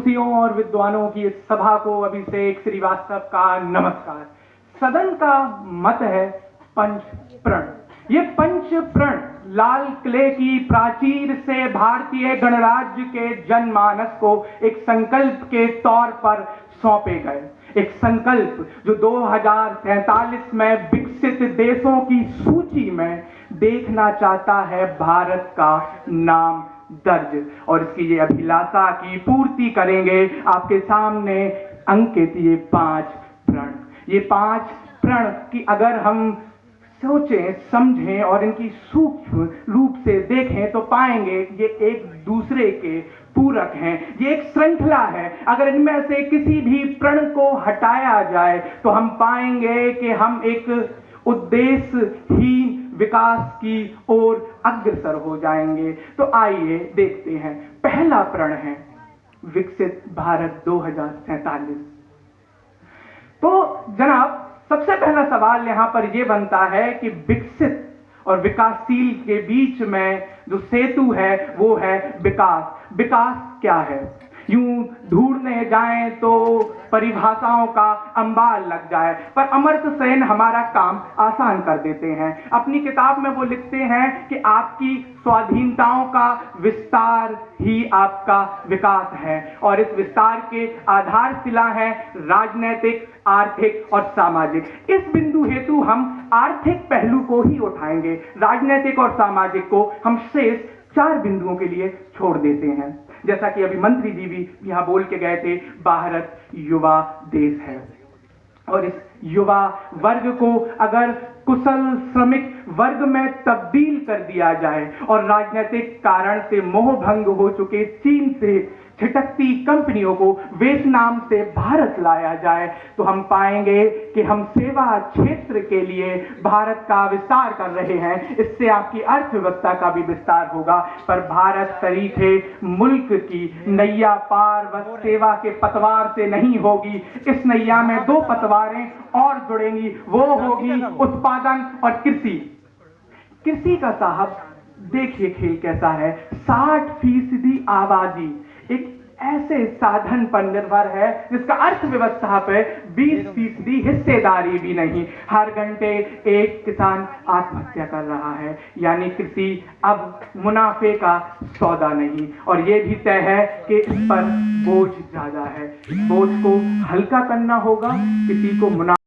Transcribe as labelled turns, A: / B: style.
A: विदूषियों और विद्वानों की इस सभा को अभिषेक श्रीवास्तव का नमस्कार। सदन का मत है पंच प्रण। ये पंच प्रण लाल किले की प्राचीर से भारतीय गणराज्य के जनमानस को एक संकल्प के तौर पर सौंपे गए। एक संकल्प जो 2047 में विकसित देशों की सूची में देखना चाहता है भारत का नाम दर्ज, और इसकी ये अभिलाषा की पूर्ति करेंगे आपके सामने अंकित ये 5 प्रण। ये 5 प्रण की अगर हम सोचें, समझें और इनकी सूक्ष्म रूप से देखें तो पाएंगे ये एक दूसरे के पूरक हैं। ये एक श्रृंखला है। अगर इनमें से किसी भी प्रण को हटाया जाए तो हम पाएंगे कि हम एक उद्देश्यहीन विकास की ओर अग्रसर हो जाएंगे। तो आइए देखते हैं। पहला प्रण है विकसित भारत 2047। तो जनाब, सबसे पहला सवाल यहां पर यह बनता है कि विकसित और विकासशील के बीच में जो सेतु है वो है विकास। विकास क्या है? यूं ढूंढने जाएं तो परिभाषाओं का अंबार लग जाए, पर अमर्त्य सेन हमारा काम आसान कर देते हैं। अपनी किताब में वो लिखते हैं कि आपकी स्वाधीनताओं का विस्तार ही आपका विकास है, और इस विस्तार के आधारशिला है राजनैतिक, आर्थिक और सामाजिक। इस बिंदु हेतु हम आर्थिक पहलू को ही उठाएंगे, राजनैतिक और सामाजिक को हम शेष 4 बिंदुओं के लिए छोड़ देते हैं। जैसा कि अभी मंत्री जी भी यहां बोल के गए थे, भारत युवा देश है, और इस युवा वर्ग को अगर कुशल श्रमिक वर्ग में तब्दील कर दिया जाए और राजनीतिक कारण से मोहभंग हो चुके चीन से छिटकती कंपनियों को वियतनाम से भारत लाया जाए तो हम पाएंगे कि हम सेवा क्षेत्र के लिए भारत का विस्तार कर रहे हैं। इससे आपकी अर्थव्यवस्था का भी विस्तार होगा, पर भारत शरीके मुल्क की नैया पार बस सेवा के पतवार से नहीं होगी। इस नैया में 2 पतवारें और जुड़ेंगी, वो होगी उत्पादन और कृषि। कृषि का साहब देखिए खेल कैसा है। 60% आबादी एक ऐसे साधन पर निर्भर है जिसका अर्थव्यवस्था पे 20% हिस्सेदारी भी नहीं। हर घंटे एक किसान आत्महत्या कर रहा है, यानी कृषि अब मुनाफे का सौदा नहीं। और ये भी तय है कि इस पर बोझ ज्यादा है। इस बोझ को हल्का करना होगा, किसी को मुनाफा